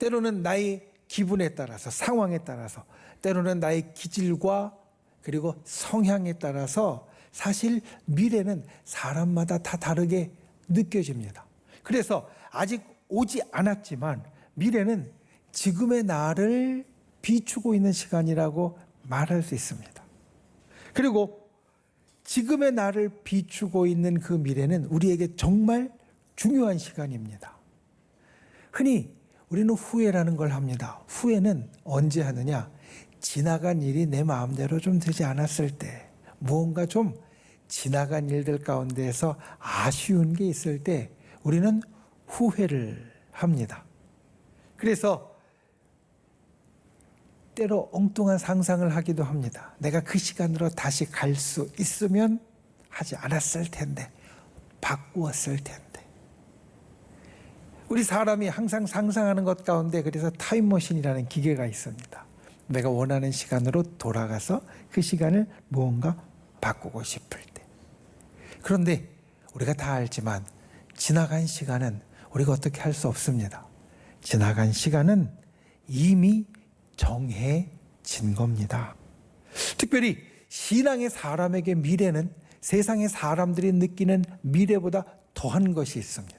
때로는 나의 기분에 따라서, 상황에 따라서, 때로는 나의 기질과 그리고 성향에 따라서 사실 미래는 사람마다 다 다르게 느껴집니다. 그래서 아직 오지 않았지만 미래는 지금의 나를 비추고 있는 시간이라고 말할 수 있습니다. 그리고 지금의 나를 비추고 있는 그 미래는 우리에게 정말 중요한 시간입니다. 흔히 우리는 후회라는 걸 합니다. 후회는 언제 하느냐? 지나간 일이 내 마음대로 좀 되지 않았을 때, 무언가 좀 지나간 일들 가운데에서 아쉬운 게 있을 때 우리는 후회를 합니다. 그래서 때로 엉뚱한 상상을 하기도 합니다. 내가 그 시간으로 다시 갈 수 있으면 하지 않았을 텐데, 바꾸었을 텐데. 우리 사람이 항상 상상하는 것 가운데 그래서 타임머신이라는 기계가 있습니다. 내가 원하는 시간으로 돌아가서 그 시간을 무언가 바꾸고 싶을 때. 그런데 우리가 다 알지만 지나간 시간은 우리가 어떻게 할 수 없습니다. 지나간 시간은 이미 정해진 겁니다. 특별히 신앙의 사람에게 미래는 세상의 사람들이 느끼는 미래보다 더한 것이 있습니다.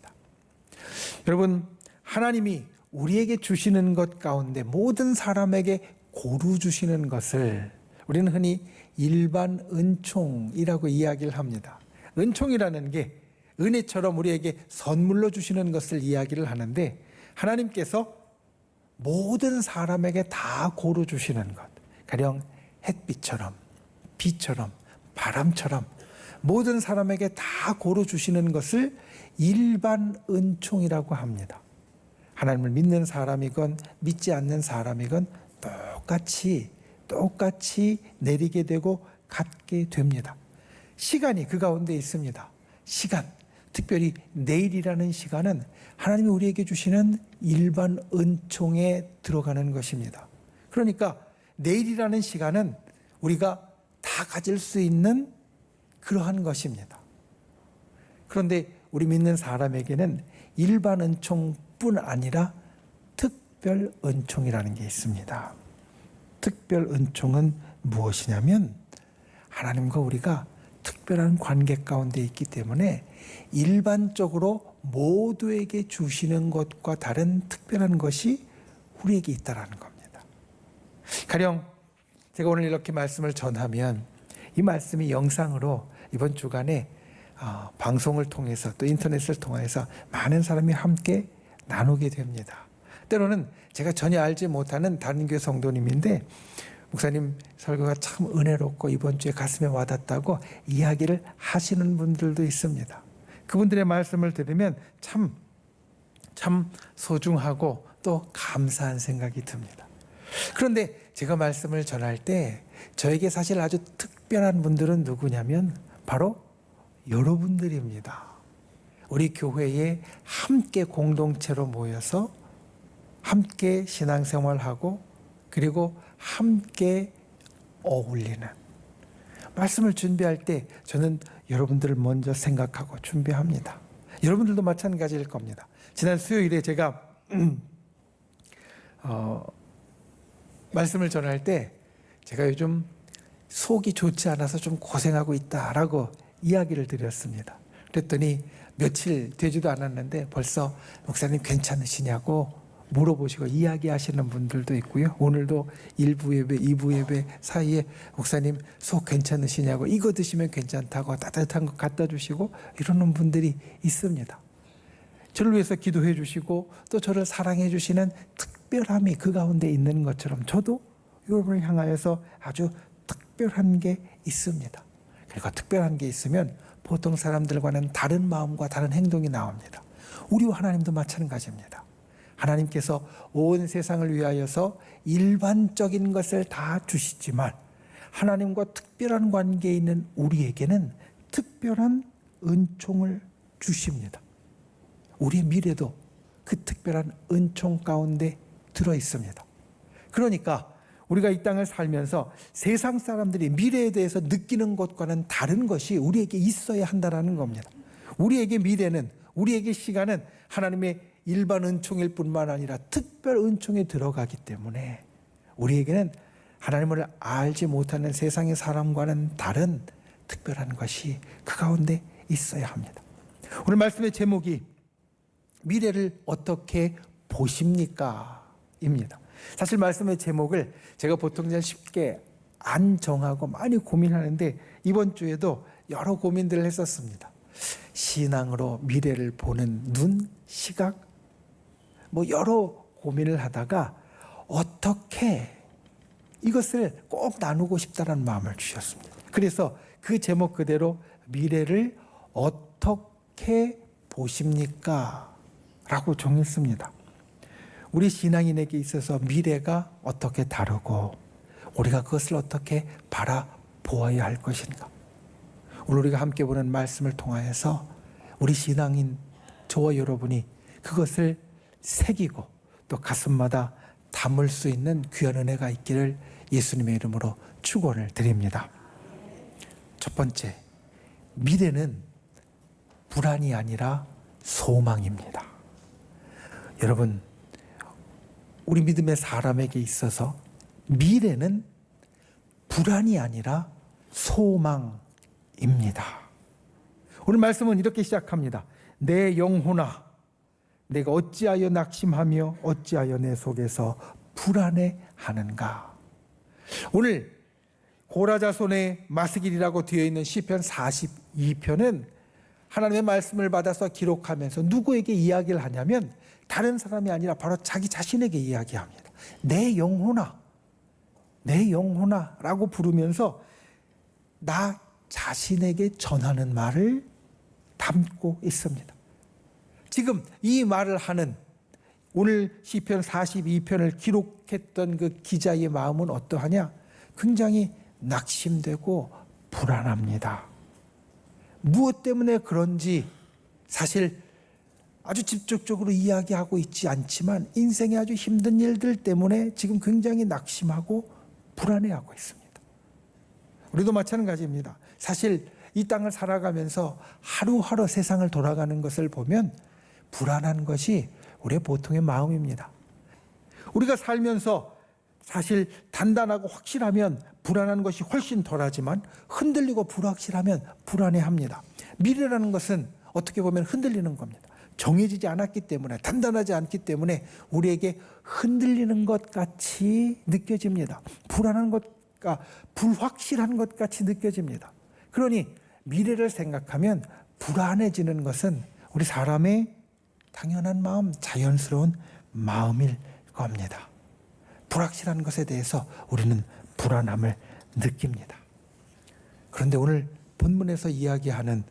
여러분, 하나님이 우리에게 주시는 것 가운데 모든 사람에게 고루 주시는 것을 우리는 흔히 일반 은총이라고 이야기를 합니다. 은총이라는 게 은혜처럼 우리에게 선물로 주시는 것을 이야기를 하는데, 하나님께서 모든 사람에게 다 고루 주시는 것, 가령 햇빛처럼, 비처럼, 바람처럼 모든 사람에게 다 고루 주시는 것을 일반 은총이라고 합니다. 하나님을 믿는 사람이건 믿지 않는 사람이건 똑같이 내리게 되고 갖게 됩니다. 시간이 그 가운데 있습니다. 시간, 특별히 내일이라는 시간은 하나님이 우리에게 주시는 일반 은총에 들어가는 것입니다. 그러니까 내일이라는 시간은 우리가 다 가질 수 있는 그러한 것입니다. 그런데 우리 믿는 사람에게는 일반 은총뿐 아니라 특별 은총이라는 게 있습니다. 특별 은총은 무엇이냐면 하나님과 우리가 특별한 관계 가운데 있기 때문에 일반적으로 모두에게 주시는 것과 다른 특별한 것이 우리에게 있다는 겁니다. 가령 제가 오늘 이렇게 말씀을 전하면 이 말씀이 영상으로 이번 주간에 방송을 통해서 또 인터넷을 통해서 많은 사람이 함께 나누게 됩니다. 때로는 제가 전혀 알지 못하는 다른 교회 성도님인데, 목사님 설교가 참 은혜롭고 이번 주에 가슴에 와닿다고 이야기를 하시는 분들도 있습니다. 그분들의 말씀을 들으면 참 소중하고 또 감사한 생각이 듭니다. 그런데 제가 말씀을 전할 때 저에게 사실 아주 특별한 분들은 누구냐면 바로 여러분들입니다. 우리 교회에 함께 공동체로 모여서 함께 신앙생활하고 그리고 함께 어울리는, 말씀을 준비할 때 저는 여러분들을 먼저 생각하고 준비합니다. 여러분들도 마찬가지일 겁니다. 지난 수요일에 제가 말씀을 전할 때 제가 요즘 속이 좋지 않아서 좀 고생하고 있다라고 이야기를 드렸습니다. 그랬더니 며칠 되지도 않았는데 벌써 목사님 괜찮으시냐고 물어보시고 이야기하시는 분들도 있고요. 오늘도 1부 예배, 2부 예배 사이에 목사님 속 괜찮으시냐고, 이거 드시면 괜찮다고 따뜻한 거 갖다 주시고 이러는 분들이 있습니다. 저를 위해서 기도해 주시고 또 저를 사랑해 주시는 특별함이 그 가운데 있는 것처럼 저도 여러분을 향하여서 아주 특별한 게 있습니다. 그리고 특별한 게 있으면 보통 사람들과는 다른 마음과 다른 행동이 나옵니다. 우리와 하나님도 마찬가지입니다. 하나님께서 온 세상을 위하여서 일반적인 것을 다 주시지만 하나님과 특별한 관계에 있는 우리에게는 특별한 은총을 주십니다. 우리의 미래도 그 특별한 은총 가운데 들어 있습니다. 그러니까 우리가 이 땅을 살면서 세상 사람들이 미래에 대해서 느끼는 것과는 다른 것이 우리에게 있어야 한다는 겁니다. 우리에게 미래는, 우리에게 시간은 하나님의 일반 은총일 뿐만 아니라 특별 은총에 들어가기 때문에 우리에게는 하나님을 알지 못하는 세상의 사람과는 다른 특별한 것이 그 가운데 있어야 합니다. 오늘 말씀의 제목이 미래를 어떻게 보십니까? 입니다. 사실 말씀의 제목을 제가 보통 잘 쉽게 안 정하고 많이 고민하는데 이번 주에도 여러 고민들을 했었습니다. 신앙으로 미래를 보는 눈, 시각, 여러 고민을 하다가 어떻게 이것을 꼭 나누고 싶다는 마음을 주셨습니다. 그래서 그 제목 그대로 미래를 어떻게 보십니까? 라고 정했습니다. 우리 신앙인에게 있어서 미래가 어떻게 다르고 우리가 그것을 어떻게 바라보아야 할 것인가. 오늘 우리가 함께 보는 말씀을 통하여서 우리 신앙인 저와 여러분이 그것을 새기고 또 가슴마다 담을 수 있는 귀한 은혜가 있기를 예수님의 이름으로 축원을 드립니다. 첫 번째, 미래는 불안이 아니라 소망입니다. 여러분, 우리 믿음의 사람에게 있어서 미래는 불안이 아니라 소망입니다. 오늘 말씀은 이렇게 시작합니다. 내 영혼아, 내가 어찌하여 낙심하며 어찌하여 내 속에서 불안해하는가. 오늘 고라자손의 마스길이라고 되어 있는 시편 42편은 하나님의 말씀을 받아서 기록하면서 누구에게 이야기를 하냐면 다른 사람이 아니라 바로 자기 자신에게 이야기합니다. 내 영혼아, 내 영혼아 라고 부르면서 나 자신에게 전하는 말을 담고 있습니다. 지금 이 말을 하는 오늘 시편 42편을 기록했던 그 기자의 마음은 어떠하냐? 굉장히 낙심되고 불안합니다. 무엇 때문에 그런지 사실 아주 직접적으로 이야기하고 있지 않지만 인생의 아주 힘든 일들 때문에 지금 굉장히 낙심하고 불안해하고 있습니다. 우리도 마찬가지입니다. 사실 이 땅을 살아가면서 하루하루 세상을 돌아가는 것을 보면 불안한 것이 우리의 보통의 마음입니다. 우리가 살면서 사실 단단하고 확실하면 불안한 것이 훨씬 덜하지만 흔들리고 불확실하면 불안해합니다. 미래라는 것은 어떻게 보면 흔들리는 겁니다. 정해지지 않았기 때문에, 단단하지 않기 때문에 우리에게 흔들리는 것 같이 느껴집니다. 불안한 것과 불확실한 것 같이 느껴집니다. 그러니 미래를 생각하면 불안해지는 것은 우리 사람의 당연한 마음, 자연스러운 마음일 겁니다. 불확실한 것에 대해서 우리는 불안함을 느낍니다. 그런데 오늘 본문에서 이야기하는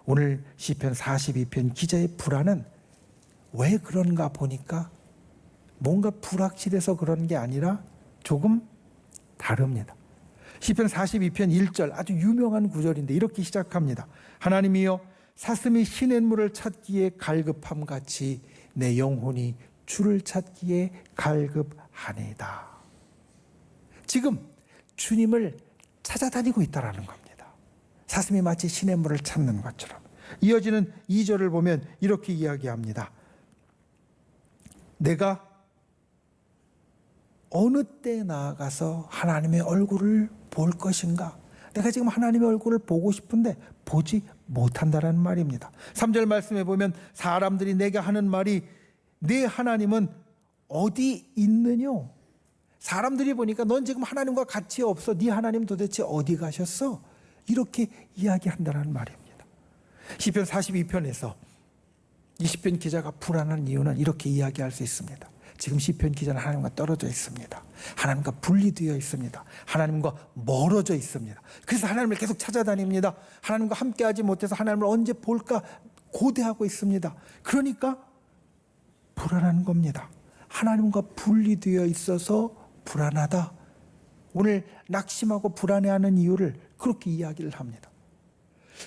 오늘 시편 42편 기자의 불안은 왜 그런가 보니까 뭔가 불확실해서 그런 게 아니라 조금 다릅니다. 시편 42편 1절 아주 유명한 구절인데 이렇게 시작합니다. 하나님이여 사슴이 시냇물을 찾기에 갈급함 같이 내 영혼이 주를 찾기에 갈급하네이다. 지금 주님을 찾아다니고 있다는 겁니다. 사슴이 마치 시냇물을 찾는 것처럼. 이어지는 2절을 보면 이렇게 이야기합니다. 내가 어느 때 나아가서 하나님의 얼굴을 볼 것인가? 내가 지금 하나님의 얼굴을 보고 싶은데 보지 못한다는 말입니다. 3절 말씀에 보면 사람들이 내게 하는 말이 네 하나님은 어디 있느냐? 사람들이 보니까 넌 지금 하나님과 같이 없어. 네 하나님 도대체 어디 가셨어? 이렇게 이야기한다는 말입니다. 시편 42편에서 이 시편 기자가 불안한 이유는 이렇게 이야기할 수 있습니다. 지금 시편 기자는 하나님과 떨어져 있습니다. 하나님과 분리되어 있습니다. 하나님과 멀어져 있습니다. 그래서 하나님을 계속 찾아다닙니다. 하나님과 함께하지 못해서 하나님을 언제 볼까 고대하고 있습니다. 그러니까 불안한 겁니다. 하나님과 분리되어 있어서 불안하다. 오늘 낙심하고 불안해하는 이유를 그렇게 이야기를 합니다.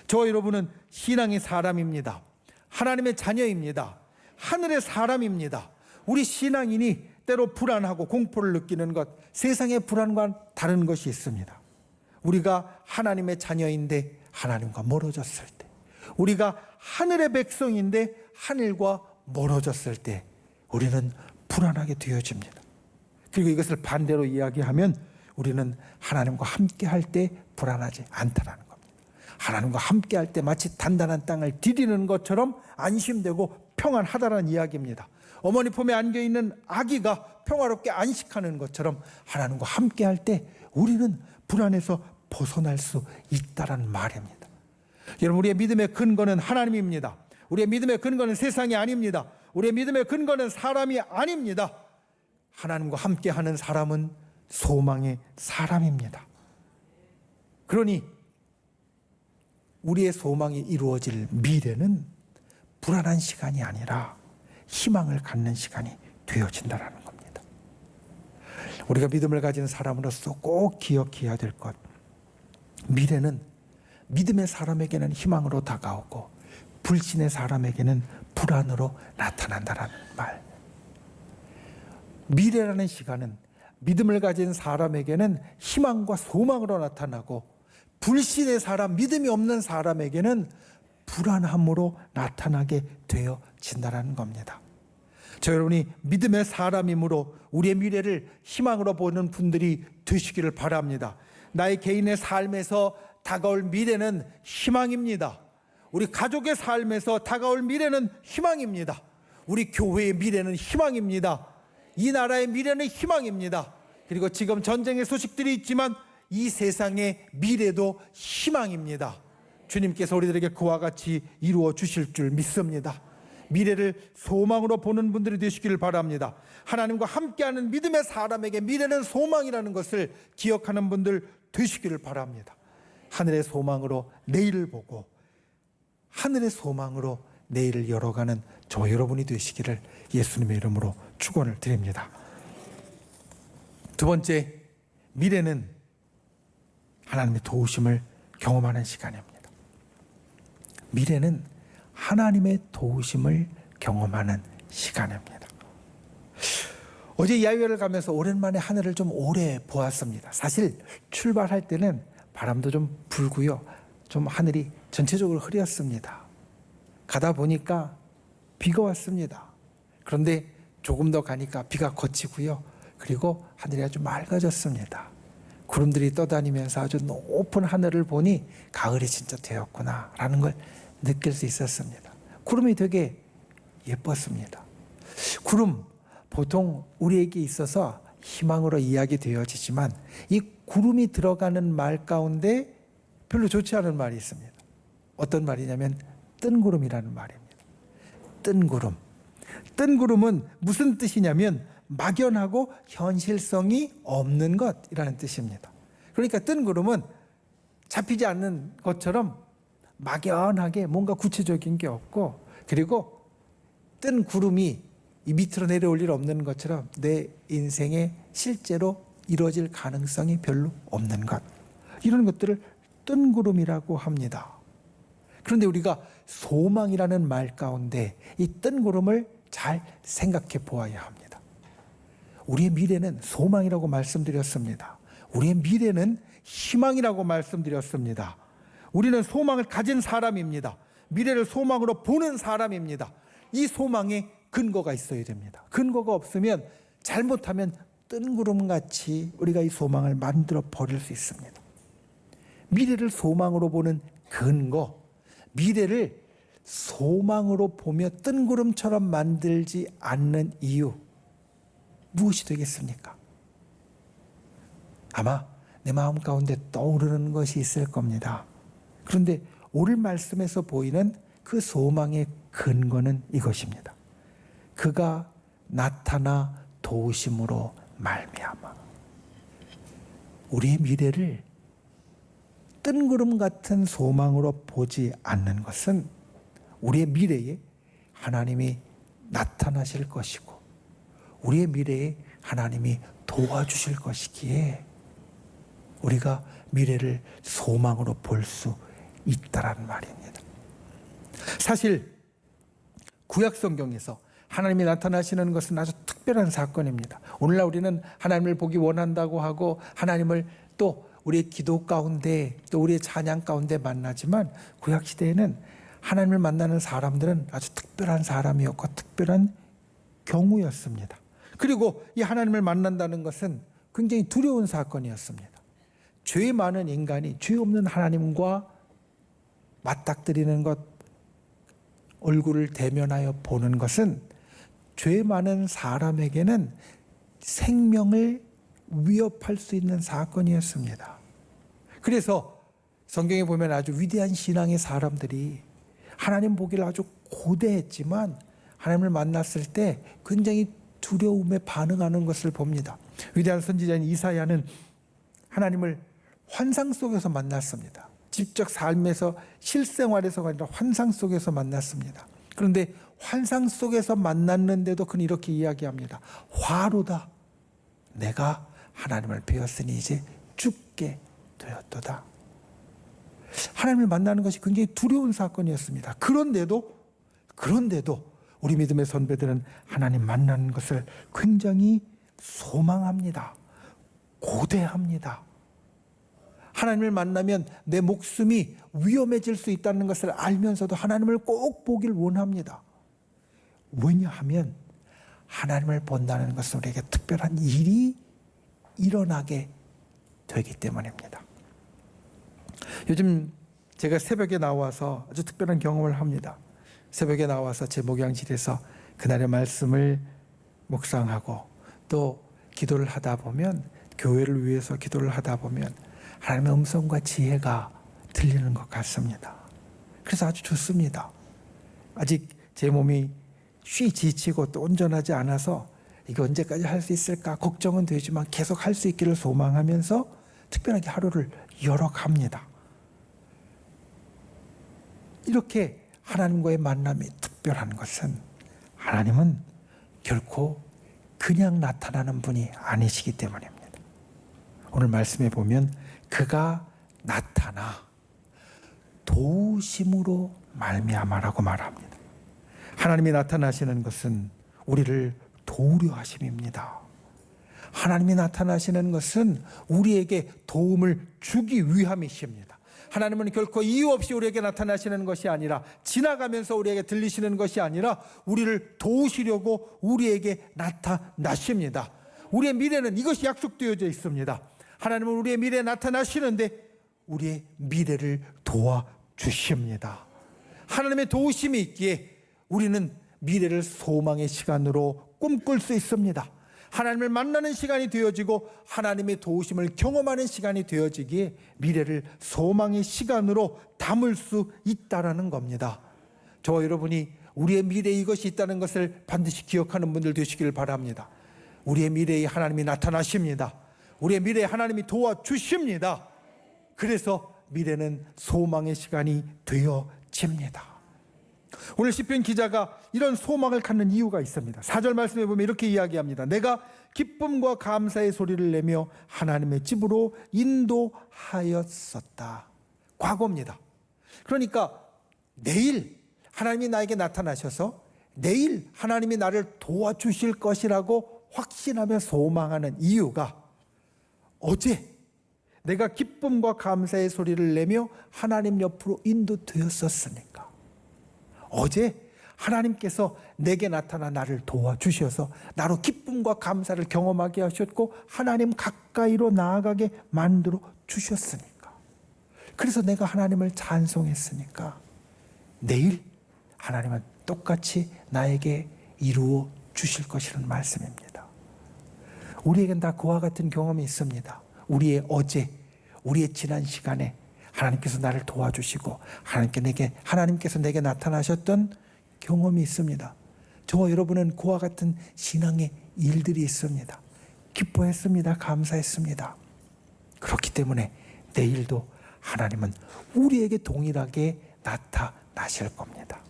저와 여러분은 신앙의 사람입니다. 하나님의 자녀입니다. 하늘의 사람입니다. 우리 신앙인이 때로 불안하고 공포를 느끼는 것, 세상의 불안과 다른 것이 있습니다. 우리가 하나님의 자녀인데 하나님과 멀어졌을 때, 우리가 하늘의 백성인데 하늘과 멀어졌을 때 우리는 불안하게 되어집니다. 그리고 이것을 반대로 이야기하면 우리는 하나님과 함께 할 때 불안하지 않다라는 겁니다. 하나님과 함께 할 때 마치 단단한 땅을 디디는 것처럼 안심되고 평안하다라는 이야기입니다. 어머니 품에 안겨있는 아기가 평화롭게 안식하는 것처럼 하나님과 함께 할 때 우리는 불안에서 벗어날 수 있다라는 말입니다. 여러분, 우리의 믿음의 근거는 하나님입니다. 우리의 믿음의 근거는 세상이 아닙니다. 우리의 믿음의 근거는 사람이 아닙니다. 하나님과 함께하는 사람은 소망의 사람입니다. 그러니 우리의 소망이 이루어질 미래는 불안한 시간이 아니라 희망을 갖는 시간이 되어진다는 겁니다. 우리가 믿음을 가진 사람으로서 꼭 기억해야 될 것, 미래는 믿음의 사람에게는 희망으로 다가오고 불신의 사람에게는 불안으로 나타난다는 말. 미래라는 시간은 믿음을 가진 사람에게는 희망과 소망으로 나타나고 불신의 사람, 믿음이 없는 사람에게는 불안함으로 나타나게 되어진다는 겁니다. 저 여러분이 믿음의 사람이므로 우리의 미래를 희망으로 보는 분들이 되시기를 바랍니다. 나의 개인의 삶에서 다가올 미래는 희망입니다. 우리 가족의 삶에서 다가올 미래는 희망입니다. 우리 교회의 미래는 희망입니다. 이 나라의 미래는 희망입니다. 그리고 지금 전쟁의 소식들이 있지만 이 세상의 미래도 희망입니다. 주님께서 우리들에게 그와 같이 이루어 주실 줄 믿습니다. 미래를 소망으로 보는 분들이 되시기를 바랍니다. 하나님과 함께하는 믿음의 사람에게 미래는 소망이라는 것을 기억하는 분들 되시기를 바랍니다. 하늘의 소망으로 내일을 보고 하늘의 소망으로 내일을 열어가는 저 여러분이 되시기를 예수님의 이름으로 축원을 드립니다. 두 번째, 미래는 하나님의 도우심을 경험하는 시간입니다. 미래는 하나님의 도우심을 경험하는 시간입니다. 어제 야외를 가면서 오랜만에 하늘을 좀 오래 보았습니다. 사실 출발할 때는 바람도 좀 불고요, 좀 하늘이 전체적으로 흐렸습니다. 가다 보니까 비가 왔습니다. 그런데 조금 더 가니까 비가 그치고요, 그리고 하늘이 아주 맑아졌습니다. 구름들이 떠다니면서 아주 높은 하늘을 보니 가을이 진짜 되었구나 라는 걸 느낄 수 있었습니다. 구름이 되게 예뻤습니다. 구름, 보통 우리에게 있어서 희망으로 이야기되어지지만 이 구름이 들어가는 말 가운데 별로 좋지 않은 말이 있습니다. 어떤 말이냐면 뜬구름이라는 말입니다. 뜬구름. 뜬구름은 무슨 뜻이냐면 막연하고 현실성이 없는 것이라는 뜻입니다. 그러니까 뜬구름은 잡히지 않는 것처럼 막연하게 뭔가 구체적인 게 없고, 그리고 뜬 구름이 이 밑으로 내려올 일 없는 것처럼 내 인생에 실제로 이루어질 가능성이 별로 없는 것, 이런 것들을 뜬구름이라고 합니다. 그런데 우리가 소망이라는 말 가운데 이 뜬구름을 잘 생각해 보아야 합니다. 우리의 미래는 소망이라고 말씀드렸습니다. 우리의 미래는 희망이라고 말씀드렸습니다. 우리는 소망을 가진 사람입니다. 미래를 소망으로 보는 사람입니다. 이 소망에 근거가 있어야 됩니다. 근거가 없으면 잘못하면 뜬구름같이 우리가 이 소망을 만들어 버릴 수 있습니다. 미래를 소망으로 보는 근거, 미래를 소망으로 보며 뜬구름처럼 만들지 않는 이유, 무엇이 되겠습니까? 아마 내 마음 가운데 떠오르는 것이 있을 겁니다. 그런데 오늘 말씀에서 보이는 그 소망의 근거는 이것입니다. 그가 나타나 도우심으로 말미암아. 우리의 미래를 뜬구름 같은 소망으로 보지 않는 것은 우리의 미래에 하나님이 나타나실 것이고 우리의 미래에 하나님이 도와주실 것이기에 우리가 미래를 소망으로 볼 수 있다라는 말입니다. 사실 구약 성경에서 하나님이 나타나시는 것은 아주 특별한 사건입니다. 오늘날 우리는 하나님을 보기 원한다고 하고 하나님을 또 우리의 기도 가운데 또 우리의 찬양 가운데 만나지만 구약 시대에는 하나님을 만나는 사람들은 아주 특별한 사람이었고 특별한 경우였습니다. 그리고 이 하나님을 만난다는 것은 굉장히 두려운 사건이었습니다. 죄 많은 인간이 죄 없는 하나님과 맞닥뜨리는 것, 얼굴을 대면하여 보는 것은 죄 많은 사람에게는 생명을 위협할 수 있는 사건이었습니다. 그래서 성경에 보면 아주 위대한 신앙의 사람들이 하나님 보기를 아주 고대했지만 하나님을 만났을 때 굉장히 두려움에 반응하는 것을 봅니다. 위대한 선지자인 이사야는 하나님을 환상 속에서 만났습니다. 직접 삶에서 실생활에서가 아니라 환상 속에서 만났습니다. 그런데 환상 속에서 만났는데도 그는 이렇게 이야기합니다. 화로다. 내가 하나님을 배웠으니 이제 죽게 되었도다. 하나님을 만나는 것이 굉장히 두려운 사건이었습니다. 그런데도 우리 믿음의 선배들은 하나님 만나는 것을 굉장히 소망합니다. 고대합니다. 하나님을 만나면 내 목숨이 위험해질 수 있다는 것을 알면서도 하나님을 꼭 보길 원합니다. 왜냐하면 하나님을 본다는 것은 우리에게 특별한 일이 일어나게 되기 때문입니다. 요즘 제가 새벽에 나와서 아주 특별한 경험을 합니다. 새벽에 나와서 제 목양실에서 그날의 말씀을 묵상하고 또 기도를 하다 보면, 교회를 위해서 기도를 하다 보면 하나님의 음성과 지혜가 들리는 것 같습니다. 그래서 아주 좋습니다. 아직 제 몸이 쉬 지치고 또 온전하지 않아서 이거 언제까지 할 수 있을까 걱정은 되지만 계속 할 수 있기를 소망하면서 특별하게 하루를 열어갑니다. 이렇게 하나님과의 만남이 특별한 것은 하나님은 결코 그냥 나타나는 분이 아니시기 때문입니다. 오늘 말씀에 보면 그가 나타나 도우심으로 말미암아라고 말합니다. 하나님이 나타나시는 것은 우리를 도우려 하심입니다. 하나님이 나타나시는 것은 우리에게 도움을 주기 위함이십니다. 하나님은 결코 이유 없이 우리에게 나타나시는 것이 아니라, 지나가면서 우리에게 들리시는 것이 아니라 우리를 도우시려고 우리에게 나타나십니다. 우리의 미래는 이것이 약속되어져 있습니다. 하나님은 우리의 미래에 나타나시는데 우리의 미래를 도와주십니다. 하나님의 도우심이 있기에 우리는 미래를 소망의 시간으로 꿈꿀 수 있습니다. 하나님을 만나는 시간이 되어지고 하나님의 도우심을 경험하는 시간이 되어지기에 미래를 소망의 시간으로 담을 수 있다는 겁니다. 저와 여러분이 우리의 미래에 이것이 있다는 것을 반드시 기억하는 분들 되시길 바랍니다. 우리의 미래에 하나님이 나타나십니다. 우리의 미래에 하나님이 도와주십니다. 그래서 미래는 소망의 시간이 되어집니다. 오늘 시편 기자가 이런 소망을 갖는 이유가 있습니다. 4절 말씀에 보면 이렇게 이야기합니다. 내가 기쁨과 감사의 소리를 내며 하나님의 집으로 인도하였었다. 과거입니다. 그러니까 내일 하나님이 나에게 나타나셔서 내일 하나님이 나를 도와주실 것이라고 확신하며 소망하는 이유가, 어제 내가 기쁨과 감사의 소리를 내며 하나님 옆으로 인도되었었으니까, 어제 하나님께서 내게 나타나 나를 도와주셔서 나로 기쁨과 감사를 경험하게 하셨고 하나님 가까이로 나아가게 만들어 주셨으니까, 그래서 내가 하나님을 찬송했으니까 내일 하나님은 똑같이 나에게 이루어 주실 것이라는 말씀입니다. 우리에겐 다 그와 같은 경험이 있습니다. 우리의 어제, 우리의 지난 시간에 하나님께서 나를 도와주시고 하나님께서 내게 나타나셨던 경험이 있습니다. 저와 여러분은 그와 같은 신앙의 일들이 있습니다. 기뻐했습니다. 감사했습니다. 그렇기 때문에 내일도 하나님은 우리에게 동일하게 나타나실 겁니다.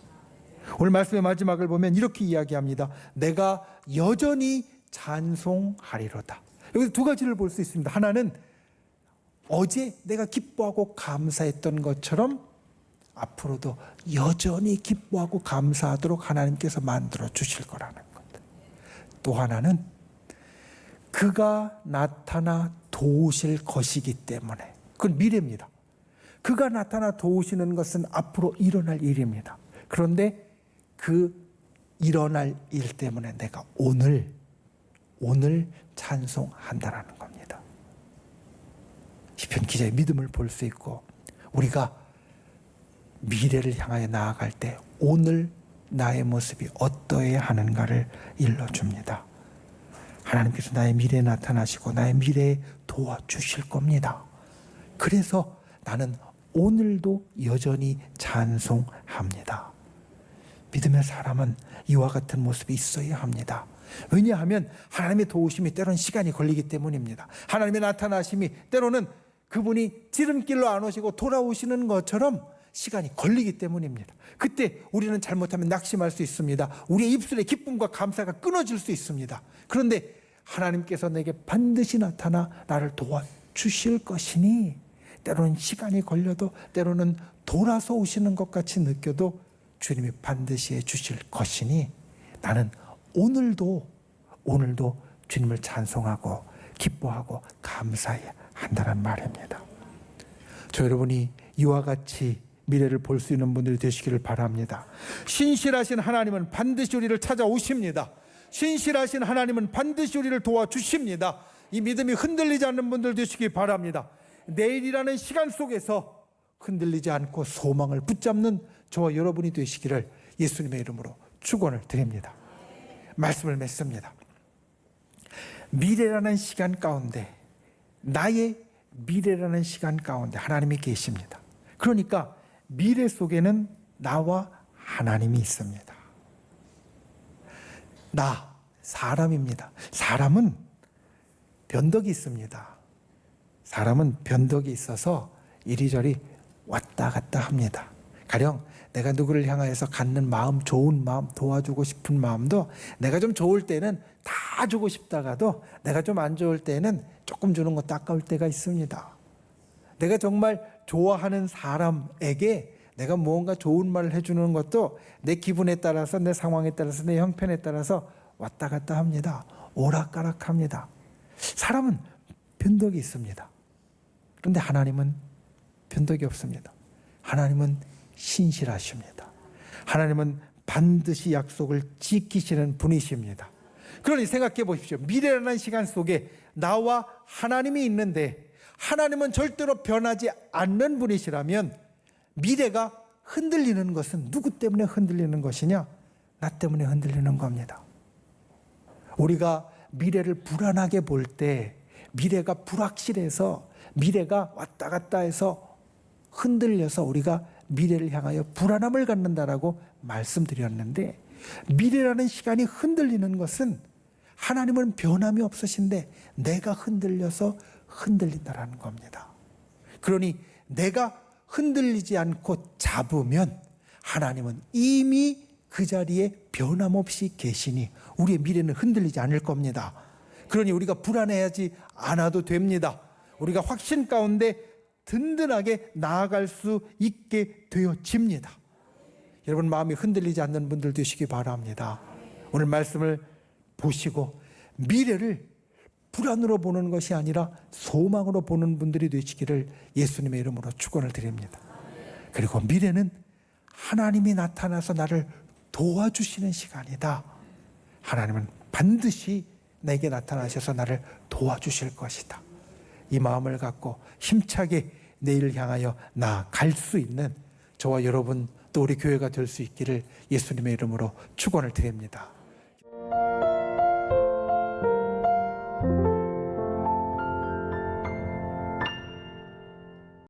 오늘 말씀의 마지막을 보면 이렇게 이야기합니다. 내가 여전히 찬송하리로다. 여기서 두 가지를 볼 수 있습니다. 하나는 어제 내가 기뻐하고 감사했던 것처럼 앞으로도 여전히 기뻐하고 감사하도록 하나님께서 만들어 주실 거라는 것. 또 하나는 그가 나타나 도우실 것이기 때문에, 그건 미래입니다. 그가 나타나 도우시는 것은 앞으로 일어날 일입니다. 그런데 그 일어날 일 때문에 내가 오늘 찬송한다라는 겁니다. 시편 기자의 믿음을 볼 수 있고 우리가 미래를 향하여 나아갈 때 오늘 나의 모습이 어떠해야 하는가를 일러줍니다. 하나님께서 나의 미래에 나타나시고 나의 미래에 도와주실 겁니다. 그래서 나는 오늘도 여전히 찬송합니다. 믿음의 사람은 이와 같은 모습이 있어야 합니다. 왜냐하면 하나님의 도우심이 때로는 시간이 걸리기 때문입니다. 하나님의 나타나심이 때로는 그분이 지름길로 안 오시고 돌아오시는 것처럼 시간이 걸리기 때문입니다. 그때 우리는 잘못하면 낙심할 수 있습니다. 우리의 입술의 기쁨과 감사가 끊어질 수 있습니다. 그런데 하나님께서 내게 반드시 나타나 나를 도와주실 것이니 때로는 시간이 걸려도 때로는 돌아서 오시는 것 같이 느껴도 주님이 반드시 해주실 것이니 나는 오늘도 주님을 찬송하고 기뻐하고 감사해야 한다는 말입니다. 저 여러분이 이와 같이 미래를 볼 수 있는 분들이 되시기를 바랍니다. 신실하신 하나님은 반드시 우리를 찾아오십니다. 신실하신 하나님은 반드시 우리를 도와주십니다. 이 믿음이 흔들리지 않는 분들 되시기 바랍니다. 내일이라는 시간 속에서 흔들리지 않고 소망을 붙잡는 저와 여러분이 되시기를 예수님의 이름으로 축원을 드립니다. 말씀을 맺습니다. 미래라는 시간 가운데, 나의 미래라는 시간 가운데 하나님이 계십니다. 그러니까 미래 속에는 나와 하나님이 있습니다. 나 사람입니다. 사람은 변덕이 있습니다. 사람은 변덕이 있어서 이리저리 왔다 갔다 합니다. 가령 내가 누구를 향하여서 갖는 마음, 좋은 마음, 도와주고 싶은 마음도 내가 좀 좋을 때는 다 주고 싶다가도 내가 좀 안 좋을 때는 조금 주는 것도 아까울 때가 있습니다. 내가 정말 좋아하는 사람에게 내가 무언가 좋은 말을 해주는 것도 내 기분에 따라서, 내 상황에 따라서, 내 형편에 따라서 왔다 갔다 합니다. 오락가락합니다. 사람은 변덕이 있습니다. 그런데 하나님은 변덕이 없습니다. 하나님은 신실하십니다. 하나님은 반드시 약속을 지키시는 분이십니다. 그러니 생각해 보십시오. 미래라는 시간 속에 나와 하나님이 있는데 하나님은 절대로 변하지 않는 분이시라면 미래가 흔들리는 것은 누구 때문에 흔들리는 것이냐? 나 때문에 흔들리는 겁니다. 우리가 미래를 불안하게 볼 때, 미래가 불확실해서, 미래가 왔다 갔다 해서 흔들려서 우리가 미래를 향하여 불안함을 갖는다라고 말씀드렸는데, 미래라는 시간이 흔들리는 것은 하나님은 변함이 없으신데 내가 흔들려서 흔들린다라는 겁니다. 그러니 내가 흔들리지 않고 잡으면 하나님은 이미 그 자리에 변함없이 계시니 우리의 미래는 흔들리지 않을 겁니다. 그러니 우리가 불안해하지 않아도 됩니다. 우리가 확신 가운데 든든하게 나아갈 수 있게 되어집니다. 여러분, 마음이 흔들리지 않는 분들 되시기 바랍니다. 오늘 말씀을 보시고 미래를 불안으로 보는 것이 아니라 소망으로 보는 분들이 되시기를 예수님의 이름으로 축원을 드립니다. 그리고 미래는 하나님이 나타나서 나를 도와주시는 시간이다. 하나님은 반드시 내게 나타나셔서 나를 도와주실 것이다. 이 마음을 갖고 힘차게 내일을 향하여 나아갈 수 있는 저와 여러분 또 우리 교회가 될 수 있기를 예수님의 이름으로 축원을 드립니다.